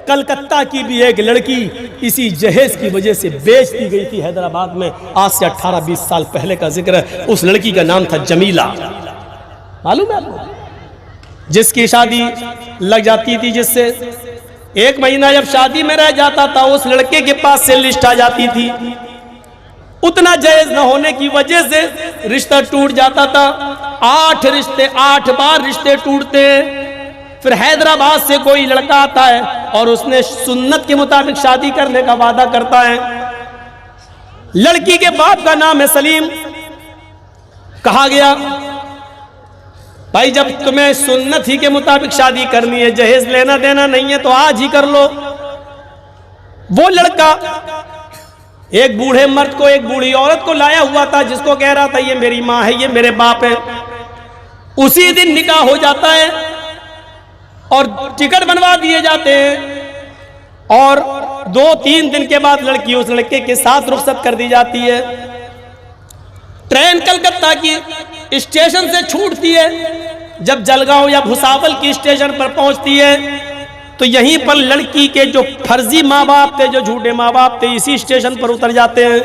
کلکتہ کی بھی ایک لڑکی اسی جہیز کی وجہ سے بیچ دی گئی تھی حیدرآباد میں، آج سے 18-20 سال پہلے کا ذکر ہے۔ اس لڑکی کا نام تھا جمیلہ، معلوم ہے آپ کو؟ جس کی شادی لگ جاتی تھی، جس سے 1 مہینہ جب شادی میں رہ جاتا تھا، اس لڑکے کے پاس سے لسٹ آ جاتی تھی، اتنا جائز نہ ہونے کی وجہ سے رشتہ ٹوٹ جاتا تھا۔ 8 رشتے، 8 بار رشتے ٹوٹتے ہیں۔ پھر حیدرآباد سے کوئی لڑکا آتا ہے اور اس نے سنت کے مطابق شادی کرنے کا وعدہ کرتا ہے۔ لڑکی کے باپ کا نام ہے سلیم۔ کہا گیا بھائی جب تمہیں سنت ہی کے مطابق شادی کرنی ہے، جہیز لینا دینا نہیں ہے تو آج ہی کر لو۔ وہ لڑکا ایک بوڑھے مرد کو، ایک بوڑھی عورت کو لایا ہوا تھا، جس کو کہہ رہا تھا یہ میری ماں ہے، یہ میرے باپ ہے۔ اسی دن نکاح ہو جاتا ہے اور ٹکٹ بنوا دیے جاتے ہیں، اور 2-3 دن کے بعد لڑکی اس لڑکے کے ساتھ رخصت کر دی جاتی ہے۔ ٹرین کلکتہ کی اسٹیشن سے چھوٹتی ہے، جب جلگاؤں یا بھساول کی اسٹیشن پر پہنچتی ہے تو یہیں پر لڑکی کے جو فرضی ماں باپ تھے، جو جھوٹے ماں باپ تھے، اسی اسٹیشن پر اتر جاتے ہیں،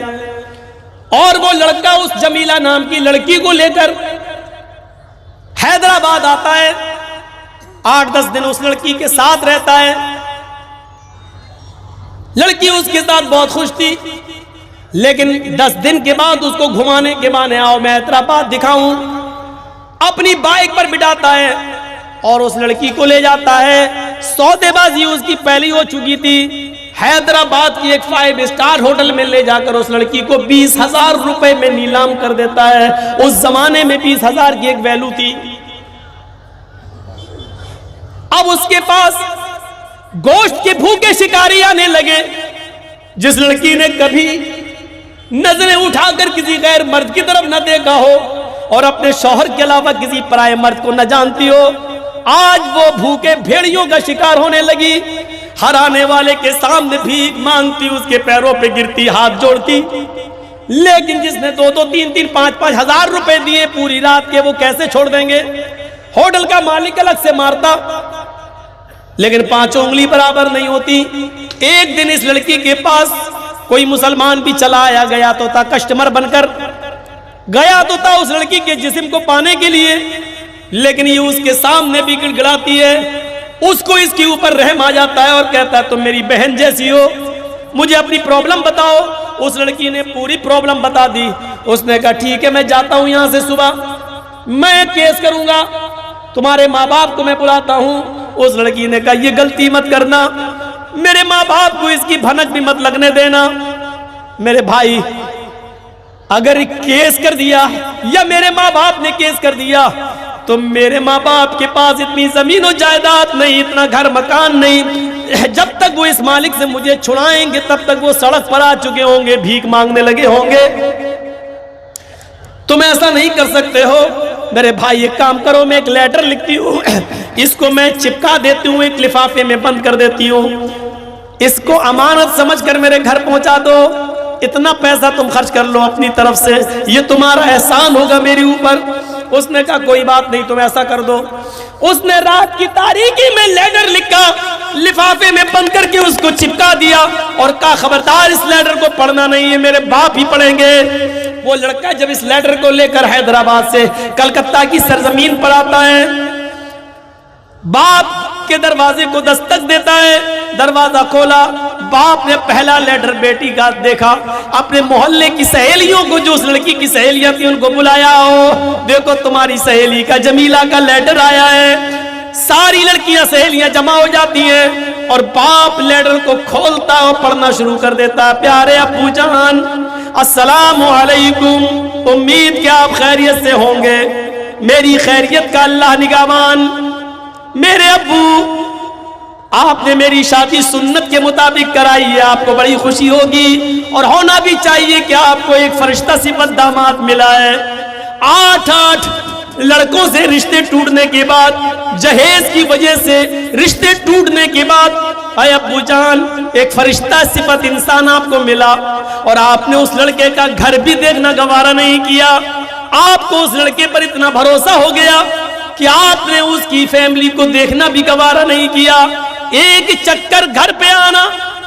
اور وہ لڑکا اس جمیلہ نام کی لڑکی کو لے کر حیدرآباد آتا ہے۔ 8-10 دن اس لڑکی کے ساتھ رہتا ہے۔ لڑکی اس کے ساتھ بہت خوش تھی، لیکن 10 دن کے بعد اس کو گھمانے کے مانے آؤ میں حیدرآباد دکھاؤں، اپنی بائک پر بٹھاتا ہے اور اس لڑکی کو لے جاتا ہے۔ سودے بازی اس کی پہلی ہو چکی تھی۔ حیدرآباد کی ایک 5 اسٹار ہوٹل میں لے جا کر اس لڑکی کو 20,000 روپے میں نیلام کر دیتا ہے۔ اس زمانے میں 20,000 کی ایک ویلو تھی۔ اب اس کے پاس گوشت کے بھوکے شکاری آنے لگے۔ جس لڑکی نے کبھی نظریں اٹھا کر کسی غیر مرد کی طرف نہ دیکھا ہو اور اپنے شوہر کے علاوہ کسی پرائے مرد کو نہ جانتی ہو، آج وہ بھوکے بھیڑیوں کا شکار ہونے لگی۔ ہر آنے والے کے سامنے بھیک مانگتی، اس کے پیروں پہ گرتی، ہاتھ جوڑتی۔ لیکن جس نے 2-2, 3-3, 5-5 ہزار روپے دیے پوری رات کے، وہ کیسے چھوڑ دیں گے؟ ہوٹل کا مالک الگ سے مارتا، لیکن 5 انگلی برابر نہیں ہوتی۔ ایک دن اس لڑکی کے پاس کوئی مسلمان بھی چلا آیا، گیا تو تھا کسٹمر بن کر، گیا تو تھا اس لڑکی کے جسم کو پانے کے لیے، لیکن یہ اس کے سامنے بھی گڑ گڑاتی ہے۔ اس کو اس کے اوپر رحم آ جاتا ہے اور کہتا ہے تم میری بہن جیسی ہو، مجھے اپنی پرابلم بتاؤ۔ اس لڑکی نے پوری پرابلم بتا دی۔ اس نے کہا ٹھیک ہے میں جاتا ہوں یہاں سے، صبح میں کیس کروں گا، تمہارے ماں باپ کو میں بلاتا ہوں۔ اس لڑکی نے کہا یہ غلطی مت کرنا، میرے ماں باپ کو اس کی بھنک بھی مت لگنے دینا۔ میرے بھائی اگر کیس کر دیا یا میرے ماں باپ نے کیس کر دیا تو میرے ماں باپ کے پاس اتنی زمین و جائیداد نہیں، اتنا گھر مکان نہیں، جب تک وہ اس مالک سے مجھے چھڑائیں گے تب تک وہ سڑک پر آ چکے ہوں گے، بھیک مانگنے لگے ہوں گے۔ تم ایسا نہیں کر سکتے ہو۔ میرے بھائی ایک کام کرو، میں ایک لیٹر لکھتی ہوں، اس کو میں چپکا دیتی ہوں، ایک لفافے میں بند کر دیتی ہوں، اس کو امانت سمجھ کر میرے گھر پہنچا دو، اتنا پیسہ تم خرچ کر لو اپنی طرف سے، یہ تمہارا احسان ہوگا میرے اوپر۔ اس نے کہا کوئی بات نہیں، تم ایسا کر دو۔ اس نے رات کی تاریکی میں لیٹر لکھا، لفافے میں بند کر کے اس کو چپکا دیا اور کہا خبردار اس لیٹر کو پڑھنا نہیں ہے، میرے باپ ہی پڑھیں گے۔ وہ لڑکا جب اس لیٹر کو لے کر حیدرآباد سے کلکتہ کی سرزمین پر آتا ہے، باپ کے دروازے کو دستک دیتا ہے، دروازہ کھولا، باپ نے پہلا لیٹر بیٹی کا دیکھا، اپنے محلے کی سہیلیوں کو، جو اس لڑکی کی سہیلیاں تھیں ان کو بلایا، ہو دیکھو تمہاری سہیلی کا، جمیلہ کا لیٹر آیا ہے۔ ساری لڑکیاں سہیلیاں جمع ہو جاتی ہیں اور باپ لیٹر کو کھولتا اور پڑھنا شروع کر دیتا۔ پیارے ابو جان السلام علیکم، امید کہ آپ خیریت سے ہوں گے، میری خیریت کا اللہ نگہبان۔ میرے ابو آپ نے میری شادی سنت کے مطابق کرائی ہے، آپ کو بڑی خوشی ہوگی اور ہونا بھی چاہیے کہ آپ کو ایک فرشتہ صفت داماد ملا ہے۔ 8 لڑکوں سے رشتے ٹوٹنے کے بعد، جہیز کی وجہ سے رشتے ٹوٹنے کے بعد، اے ابو جان ایک فرشتہ صفت انسان آپ کو ملا اور آپ نے اس لڑکے کا گھر بھی دیکھنا گوارا نہیں کیا۔ آپ کو اس لڑکے پر اتنا بھروسہ ہو گیا کہ آپ نے اس کی فیملی کو دیکھنا بھی گوارا نہیں کیا۔ ایک چکر گھر پہ آنا،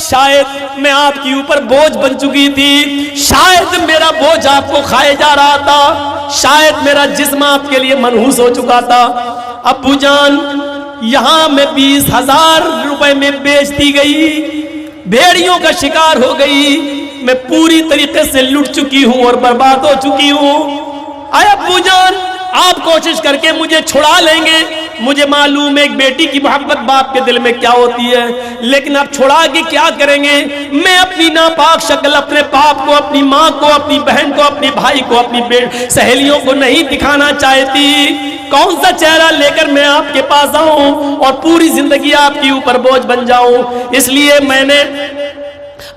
شاید میں آپ کے اوپر بوجھ بن چکی تھی، شاید میرا بوجھ آپ کو کھائے جا رہا تھا، شاید میرا جسم آپ کے لیے منحوس ہو چکا تھا۔ ابو جان یہاں میں 20,000 روپے میں بیچ دی گئی، بھیڑیوں کا شکار ہو گئی، میں پوری طریقے سے لٹ چکی ہوں اور برباد ہو چکی ہوں۔ اے ابو جان آپ کوشش کر کے مجھے چھڑا لیں گے، مجھے معلوم ہے ایک بیٹی کی محبت باپ کے دل میں کیا ہوتی ہے، لیکن آپ چھڑا کے کیا کریں گے؟ میں اپنی ناپاک شکل اپنے باپ کو، اپنی ماں کو، اپنی بہن کو، اپنی بھائی کو، اپنی سہیلیوں کو نہیں دکھانا چاہتی۔ کون سا چہرہ لے کر میں آپ کے پاس آؤں اور پوری زندگی آپ کے اوپر بوجھ بن جاؤں؟ اس لیے میں نے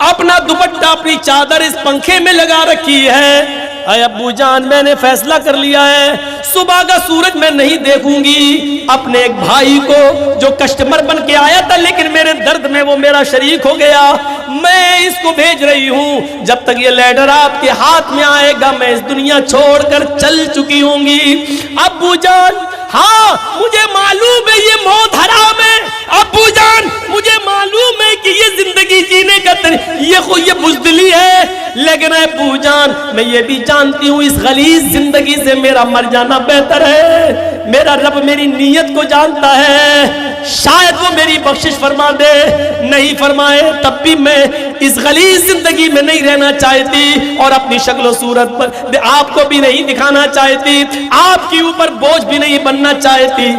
اپنا دوپٹہ، اپنی چادر اس پنکھے میں لگا رکھی ہے۔ اے ابو جان میں نے فیصلہ کر لیا ہے، صبح کا سورج میں نہیں دیکھوں گی۔ اپنے ایک بھائی کو جو کسٹمر بن کے آیا تھا لیکن میرے درد میں وہ میرا شریک ہو گیا، میں اس کو بھیج رہی ہوں، جب تک یہ لیٹر آپ کے ہاتھ میں آئے گا میں اس دنیا چھوڑ کر چل چکی ہوں گی۔ ابو جان ہاں مجھے معلوم ہے یہ موت حرام ہے، ابو جان مجھے معلوم ہے کہ یہ زندگی جینے کا یہ بزدلی ہے، لیکن ابو جان میں یہ بھی جانتی ہوں اس غلیظ زندگی سے میرا مر جانا بہتر ہے۔ میرا رب میری نیت کو جانتا ہے، شاید وہ میری بخشش فرما دے، نہیں فرمائے تب بھی میں اس غلیظ زندگی میں نہیں رہنا چاہتی اور اپنی شکل و صورت پر آپ کو بھی نہیں دکھانا چاہتی، آپ کے اوپر بوجھ بھی نہیں بننا چاہتی۔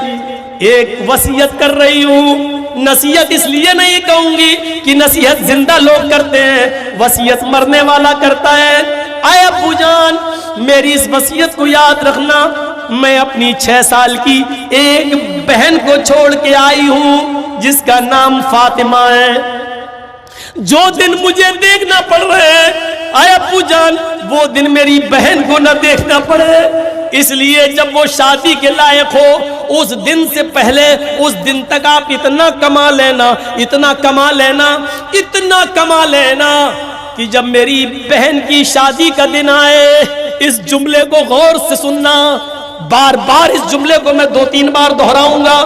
ایک وصیت کر رہی ہوں، نصیحت اس لیے نہیں کہوں گی کہ نصیحت زندہ لوگ کرتے ہیں، وصیت مرنے والا کرتا ہے۔ اے ابو جان میری اس وصیت کو یاد رکھنا، میں اپنی 6 سال کی ایک بہن کو چھوڑ کے آئی ہوں جس کا نام فاطمہ ہے۔ جو دن مجھے دیکھنا پڑ رہے ہیں اے ابو جان وہ دن میری بہن کو نہ دیکھنا پڑے، اس لیے جب وہ شادی کے لائق ہو اس دن سے پہلے اس دن تک آپ اتنا کما لینا، اتنا کما لینا، اتنا کما لینا کہ جب میری بہن کی شادی کا دن آئے، اس جملے کو غور سے سننا، بار بار اس جملے کو میں 2-3 بار دہراؤں گا۔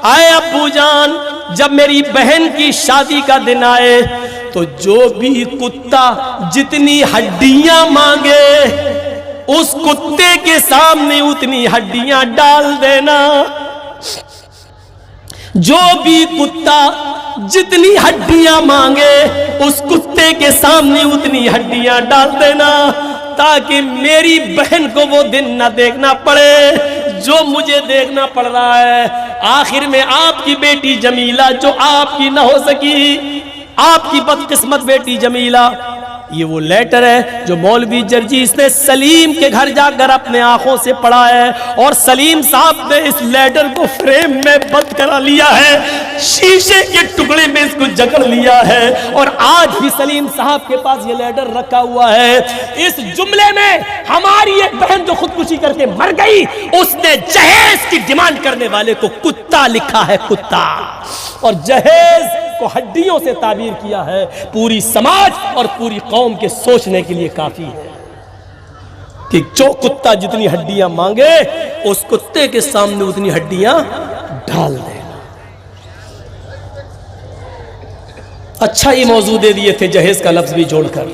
اے ابو جان جب میری بہن کی شادی کا دن آئے تو جو بھی کتا جتنی ہڈیاں مانگے اس کتے کے سامنے اتنی ہڈیاں ڈال دینا، جو بھی کتا جتنی ہڈیاں مانگے اس کتے کے سامنے اتنی ہڈیاں ڈال دینا تاکہ میری بہن کو وہ دن نہ دیکھنا پڑے جو مجھے دیکھنا پڑ رہا ہے۔ آخر میں آپ کی بیٹی جمیلہ جو آپ کی نہ ہو سکی، آپ کی بدقسمت بیٹی جمیلہ، یہ وہ لیٹر ہے جو مولوی جرجیس نے سلیم کے گھر جا کر اپنے آنکھوں سے پڑھا ہے، اور سلیم صاحب نے اس لیٹر کو فریم میں بند کرا لیا ہے، شیشے کے ٹکڑے میں اس کو جکڑ لیا ہے، اور آج بھی سلیم صاحب کے پاس یہ لیٹر رکھا ہوا ہے۔ اس جملے میں ہماری ایک بہن جو خودکشی کر کے مر گئی اس نے جہیز کی ڈیمانڈ کرنے والے کو کتا لکھا ہے، کتا، اور جہیز کو ہڈیوں سے تعبیر کیا ہے۔ پوری سماج اور پوری قوم کے سوچنے کے لیے کافی ہے کہ جو کتا جتنی ہڈیاں مانگے اس کتے کے سامنے اتنی ہڈیاں ڈال دینا۔ اچھا یہ موضوع دے دیے تھے جہیز کا لفظ بھی جوڑ کر۔